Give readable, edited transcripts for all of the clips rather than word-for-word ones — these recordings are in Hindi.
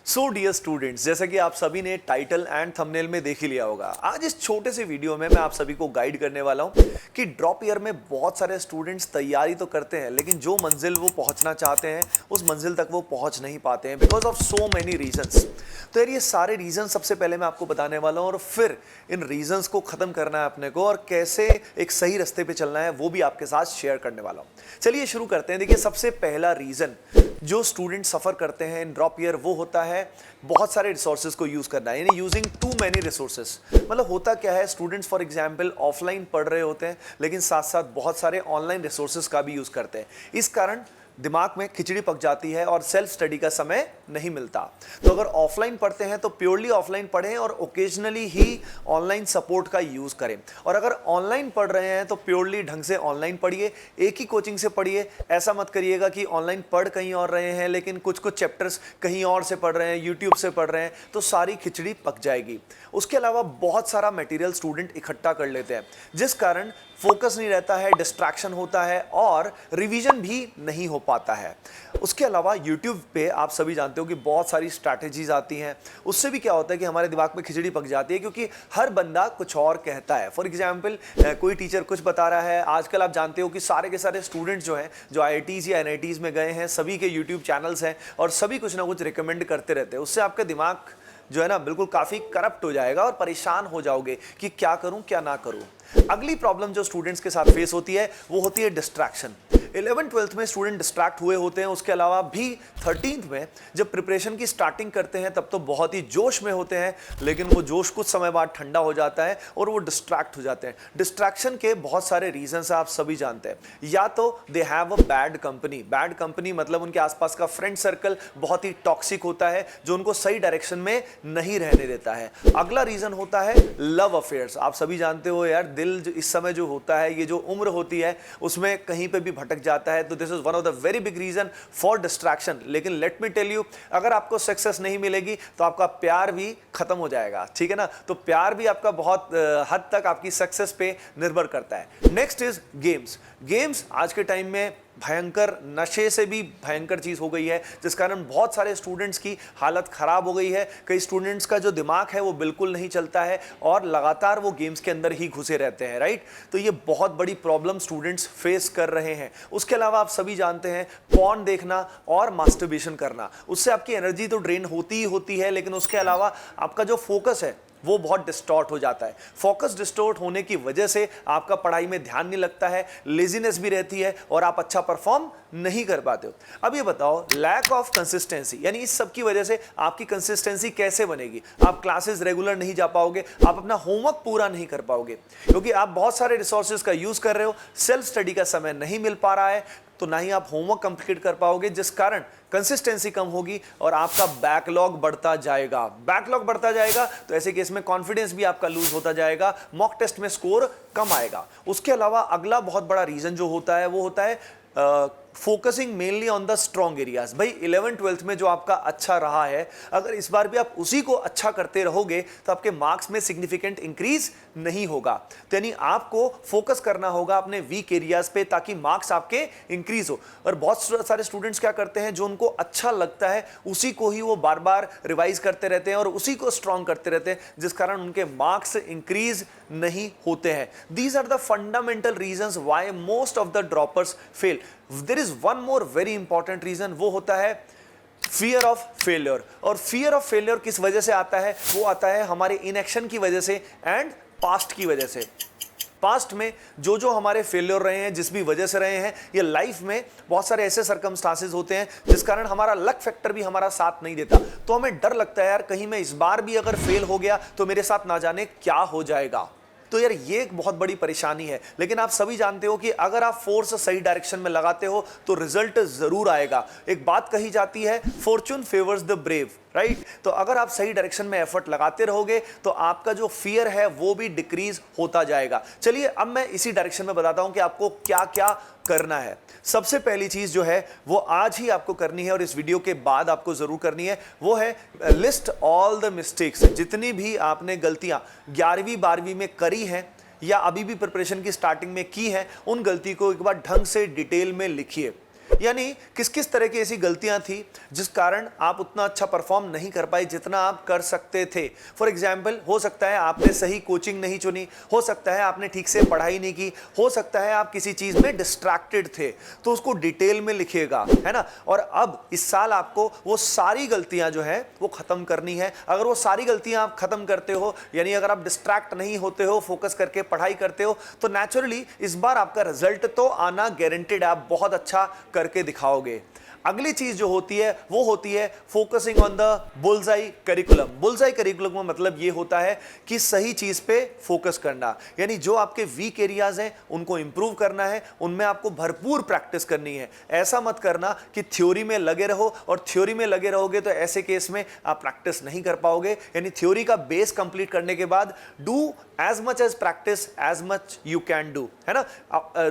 सो डियर स्टूडेंट्स, जैसा कि आप सभी ने टाइटल एंड थंबनेल में देख ही लिया होगा, आज इस छोटे से वीडियो में मैं आप सभी को गाइड करने वाला हूं कि ड्रॉप ईयर में बहुत सारे स्टूडेंट्स तैयारी तो करते हैं, लेकिन जो मंजिल वो पहुंचना चाहते हैं उस मंजिल तक वो पहुंच नहीं पाते हैं because of so many reasons. तो यार ये सारे रीजन सबसे पहले मैं आपको बताने वाला हूं और फिर इन रीजंस को खत्म करना है अपने को और कैसे एक सही रास्ते पे चलना है वो भी आपके साथ शेयर करने वाला हूं। चलिए शुरू करते हैं। देखिए, सबसे पहला रीजन जो स्टूडेंट सफर करते हैं इन ड्रॉप ईयर वो होता है बहुत सारे रिसोर्सेज को यूज करना है, यानी यूजिंग टू मैनी रिसोर्सेज। मतलब होता क्या है, स्टूडेंट्स फॉर एग्जांपल ऑफलाइन पढ़ रहे होते हैं लेकिन साथ साथ बहुत सारे ऑनलाइन रिसोर्सेज का भी यूज करते हैं। इस कारण दिमाग में खिचड़ी पक जाती है और सेल्फ स्टडी का समय नहीं मिलता। तो अगर ऑफलाइन पढ़ते हैं तो प्योरली ऑफलाइन पढ़ें और ओकेजनली ही ऑनलाइन सपोर्ट का यूज करें। और अगर ऑनलाइन पढ़ रहे हैं तो प्योरली ढंग से ऑनलाइन पढ़िए, एक ही कोचिंग से पढ़िए। ऐसा मत करिएगा कि ऑनलाइन पढ़ कहीं और रहे हैं लेकिन कुछ कुछ चैप्टर्स कहीं और से पढ़ रहे हैं, यूट्यूब से पढ़ रहे हैं, तो सारी खिचड़ी पक जाएगी। उसके अलावा बहुत सारा मटेरियल स्टूडेंट इकट्ठा कर लेते हैं जिस कारण फोकस नहीं रहता है, डिस्ट्रैक्शन होता है और रिवीजन भी नहीं हो पाता है। उसके अलावा YouTube पे आप सभी जानते हो कि बहुत सारी स्ट्रैटेजीज आती हैं, उससे भी क्या होता है कि हमारे दिमाग में खिचड़ी पक जाती है क्योंकि हर बंदा कुछ और कहता है। फॉर एग्जाम्पल कोई टीचर कुछ बता रहा है, आजकल आप जानते हो कि सारे के सारे स्टूडेंट्स जो हैं जो IITs या NITs में गए हैं, सभी के YouTube चैनल्स हैं और सभी कुछ ना कुछ रिकमेंड करते रहते हैं। उससे आपका दिमाग जो है ना बिल्कुल काफ़ी करप्ट हो जाएगा और परेशान हो जाओगे कि क्या करूं क्या ना करूं। अगली प्रॉब्लम जो स्टूडेंट्स के साथ फेस होती है वो होती है डिस्ट्रैक्शन। 11th-12th में स्टूडेंट डिस्ट्रैक्ट हुए होते हैं। उसके अलावा भी 13th में जब प्रिपरेशन की स्टार्टिंग करते हैं तब तो बहुत ही जोश में होते हैं, लेकिन वो जोश कुछ समय बाद ठंडा हो जाता है और वो डिस्ट्रैक्ट हो जाते हैं। डिस्ट्रैक्शन के बहुत सारे रीजंस आप सभी जानते हैं। या तो they have a bad company. Bad company मतलब उनके आसपास का फ्रेंड सर्कल बहुत ही टॉक्सिक होता है जो उनको सही डायरेक्शन में नहीं रहने देता है। अगला रीजन होता है लव अफेयर्स। आप सभी जानते हो यार, दिल इस समय जो होता है, ये जो उम्र होती है उसमें कहीं पे भी भटक जाता है, तो this is one of the very big reason for distraction. लेकिन लेट मी टेल यू, अगर आपको सक्सेस नहीं मिलेगी तो आपका प्यार भी खत्म हो जाएगा, ठीक है ना। तो प्यार भी आपका बहुत हद तक आपकी सक्सेस पे निर्भर करता है। Next is games. गेम्स आज के टाइम में भयंकर नशे से भी भयंकर चीज हो गई है जिस कारण बहुत सारे स्टूडेंट्स की हालत खराब हो गई है। कई स्टूडेंट्स का जो दिमाग है वो बिल्कुल नहीं चलता है और लगातार वो गेम्स के अंदर ही घुसे रहते हैं, राइट। तो ये बहुत बड़ी प्रॉब्लम स्टूडेंट्स फेस कर रहे हैं। उसके अलावा आप सभी जानते हैं पॉर्न देखना और मास्टरबेशन करना, उससे आपकी एनर्जी तो ड्रेन होती ही होती है, लेकिन उसके अलावा आपका जो फोकस है वो बहुत डिस्टॉर्ट हो जाता है। फोकस डिस्टॉर्ट होने की वजह से आपका पढ़ाई में ध्यान नहीं लगता है, लेजीनेस भी रहती है और आप अच्छा परफॉर्म नहीं कर पाते हो। अब ये बताओ, लैक ऑफ कंसिस्टेंसी, यानी इस सब की वजह से आपकी कंसिस्टेंसी कैसे बनेगी। आप क्लासेस रेगुलर नहीं जा पाओगे, आप अपना होमवर्क पूरा नहीं कर पाओगे क्योंकि आप बहुत सारे रिसोर्सेज का यूज कर रहे हो, सेल्फ स्टडी का समय नहीं मिल पा रहा है, तो ना ही आप होमवर्क कंप्लीट कर पाओगे, जिस कारण कंसिस्टेंसी कम होगी और आपका बैकलॉग बढ़ता जाएगा। बैकलॉग बढ़ता जाएगा तो ऐसे केस में कॉन्फिडेंस भी आपका लूज होता जाएगा, मॉक टेस्ट में स्कोर कम आएगा। उसके अलावा अगला बहुत बड़ा रीजन जो होता है वो होता है focusing mainly on the strong areas. भाई 11th-12th में जो आपका अच्छा रहा है, अगर इस बार भी आप उसी को अच्छा करते रहोगे तो आपके मार्क्स में सिग्निफिकेंट इंक्रीज नहीं होगा। तो यानी आपको फोकस करना होगा अपने वीक एरियाज पे ताकि मार्क्स आपके इंक्रीज हो। और बहुत सारे स्टूडेंट्स क्या करते हैं, जो उनको अच्छा लगता है उसी को ही वो बार बार रिवाइज करते रहते हैं और उसी को स्ट्रॉन्ग करते रहते हैं, जिस कारण उनके मार्क्स इंक्रीज नहीं होते हैं। These are the fundamental reasons why most of the droppers fail. There is one more very important reason, वो होता है फियर ऑफ फेलियर। और फियर ऑफ फेलियर किस वजह से आता है, वो आता है हमारे इनएक्शन की वजह से एंड पास्ट की वजह से। पास्ट में जो जो हमारे फेलियर रहे हैं, जिस भी वजह से रहे हैं, ये लाइफ में बहुत सारे ऐसे सर्कमस्टांसेस होते हैं जिस कारण हमारा लक फैक्टर भी हमारा साथ नहीं देता। तो हमें डर लगता है यार कहीं मैं इस बार भी अगर फेल हो गया तो मेरे साथ ना जाने क्या हो जाएगा। तो यार ये एक बहुत बड़ी परेशानी है। लेकिन आप सभी जानते हो कि अगर आप फोर्स सही डायरेक्शन में लगाते हो तो रिजल्ट जरूर आएगा। एक बात कही जाती है, Fortune favours the brave, right. तो अगर आप सही डायरेक्शन में एफर्ट लगाते रहोगे तो आपका जो फियर है वो भी डिक्रीज होता जाएगा। चलिए अब मैं इसी डायरेक्शन में बताता हूं कि आपको क्या क्या करना है। सबसे पहली चीज जो है वो आज ही आपको करनी है और इस वीडियो के बाद आपको जरूर करनी है, वो है लिस्ट ऑल द मिस्टेक्स। जितनी भी आपने गलतियां 11वीं 12वीं में करी हैं या अभी भी प्रिपरेशन की स्टार्टिंग में की है, उन गलती को एक बार ढंग से डिटेल में लिखिए। यानी किस किस तरह की ऐसी गलतियां थी जिस कारण आप उतना अच्छा परफॉर्म नहीं कर पाए जितना आप कर सकते थे। फॉर एग्जाम्पल, हो सकता है आपने सही कोचिंग नहीं चुनी, हो सकता है आपने ठीक से पढ़ाई नहीं की, हो सकता है आप किसी चीज में डिस्ट्रैक्टेड थे, तो उसको डिटेल में लिखिएगा, है ना। और अब इस साल आपको वो सारी गलतियां जो है वो खत्म करनी है। अगर वो सारी गलतियां आप खत्म करते हो, यानी अगर आप डिस्ट्रैक्ट नहीं होते हो, फोकस करके पढ़ाई करते हो, तो नेचुरली इस बार आपका रिजल्ट तो आना गारंटेड, आप बहुत अच्छा करके दिखाओगे। अगली चीज जो होती है वो होती है focusing on the bullseye curriculum. Bullseye curriculum का मतलब ये होता है कि सही चीज पे फोकस करना, यानी जो आपके वीक एरियाज हैं उनको इंप्रूव करना है, उनमें आपको भरपूर प्रैक्टिस करनी है। ऐसा मत करना कि थ्योरी में लगे रहो, और थ्योरी में लगे रहोगे तो ऐसे केस में आप प्रैक्टिस नहीं कर पाओगे। यानी थ्योरी का बेस कंप्लीट करने के बाद do as much as practice as much you can do, है ना।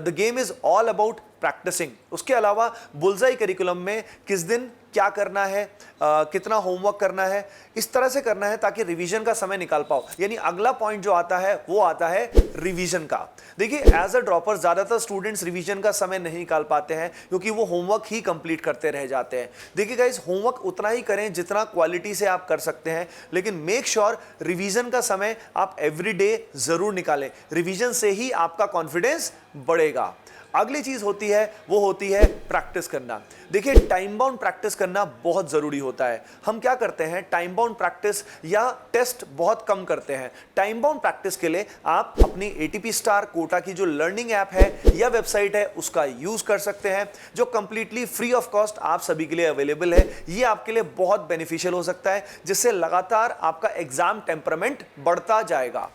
the game is all about practicing। उसके अलावा बुल्सआई करिकुलम में किस दिन क्या करना है, कितना होमवर्क करना है, इस तरह से करना है ताकि रिवीजन का समय निकाल पाओ। यानी अगला पॉइंट जो आता है वो आता है रिवीजन का। देखिए, एज अ ड्रॉपर ज्यादातर स्टूडेंट्स रिवीजन का समय नहीं निकाल पाते हैं क्योंकि वो होमवर्क ही कंप्लीट करते रह जाते हैं। देखिए गाइस, होमवर्क उतना ही करें जितना क्वालिटी से आप कर सकते हैं, लेकिन मेक श्योर रिवीजन का समय आप एवरीडे जरूर निकालें। रिवीजन से ही आपका कॉन्फिडेंस बढ़ेगा। अगली चीज होती है वो होती है प्रैक्टिस करना। देखिए, टाइम बाउंड प्रैक्टिस करना बहुत जरूरी होता है। हम क्या करते हैं, टाइम बाउंड प्रैक्टिस या टेस्ट बहुत कम करते हैं। टाइम बाउंड प्रैक्टिस के लिए आप अपनी एटीपी स्टार कोटा की जो लर्निंग ऐप है या वेबसाइट है उसका यूज कर सकते हैं, जो कंप्लीटली फ्री ऑफ कॉस्ट आप सभी के लिए अवेलेबल है। ये आपके लिए बहुत बेनिफिशियल हो सकता है, जिससे लगातार आपका एग्जाम टेम्परामेंट बढ़ता जाएगा।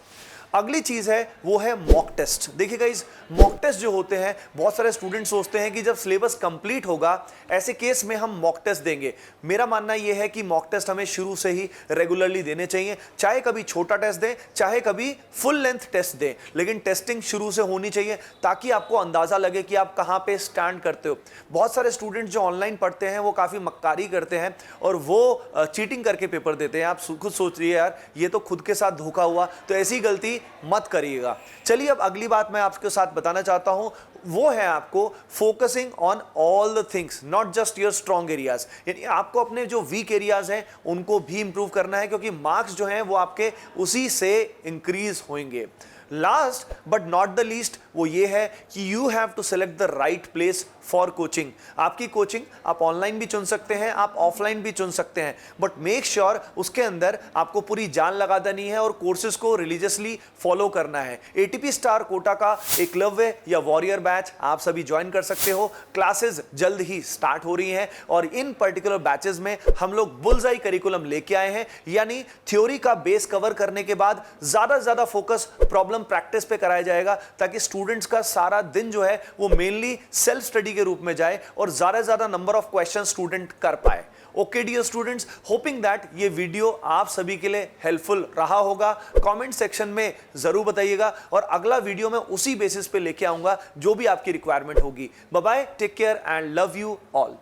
अगली चीज है वो है मॉक टेस्ट। देखिए गाइस, मॉक टेस्ट जो होते हैं, बहुत सारे स्टूडेंट सोचते हैं कि जब सिलेबस कंप्लीट होगा ऐसे केस में हम मॉक टेस्ट देंगे। मेरा मानना यह है कि मॉक टेस्ट हमें शुरू से ही रेगुलरली देने चाहिए, चाहे कभी छोटा टेस्ट दें, चाहे कभी फुल लेंथ टेस्ट दें, लेकिन टेस्टिंग शुरू से होनी चाहिए ताकि आपको अंदाजा लगे कि आप कहां पे स्टैंड करते हो। बहुत सारे स्टूडेंट जो ऑनलाइन पढ़ते हैं वो काफी मक्कारी करते हैं और वो चीटिंग करके पेपर देते हैं। आप खुद सोचिए यार, ये तो खुद के साथ धोखा हुआ, तो ऐसी गलती मत करिएगा। चलिए, अब अगली बात मैं आपके साथ बताना चाहता हूं, वो है आपको focusing on all the things, not just your strong areas. यानी आपको अपने जो वीक एरियाज हैं उनको भी इंप्रूव करना है, क्योंकि मार्क्स जो हैं वो आपके उसी से इंक्रीज होंगे। Last but not the least वो ये है कि you have to select the right place for coaching. आपकी कोचिंग आप ऑनलाइन भी चुन सकते हैं, आप ऑफलाइन भी चुन सकते हैं, बट मेक श्योर उसके अंदर आपको पूरी जान लगा देनी है और कोर्सेज को रिलीजियसली फॉलो करना है। एटीपी स्टार कोटा का एकलव्य या वॉरियर बैच आप सभी ज्वाइन कर सकते हो। क्लासेस जल्द ही स्टार्ट हो रही हैं और इन पर्टिकुलर बैचेस में हम लोग बुल्सआई करिकुलम लेके आए हैं, यानी थ्योरी का बेस कवर करने के बाद ज्यादा से ज्यादा फोकस प्रॉब्लम प्रैक्टिस पे कराया जाएगा, ताकि स्टूडेंट्स का सारा दिन जो है वो मेनली सेल्फ स्टडी के रूप में जाए और ज्यादा से ज्यादा नंबर ऑफ क्वेश्चन स्टूडेंट कर पाए। Okay dear students, hoping that ये वीडियो आप सभी के लिए हेल्पफुल रहा होगा। कमेंट सेक्शन में जरूर बताइएगा और अगला वीडियो मैं उसी बेसिस पे लेके आऊंगा जो भी आपकी रिक्वायरमेंट होगी। Bye bye, take care and love you all.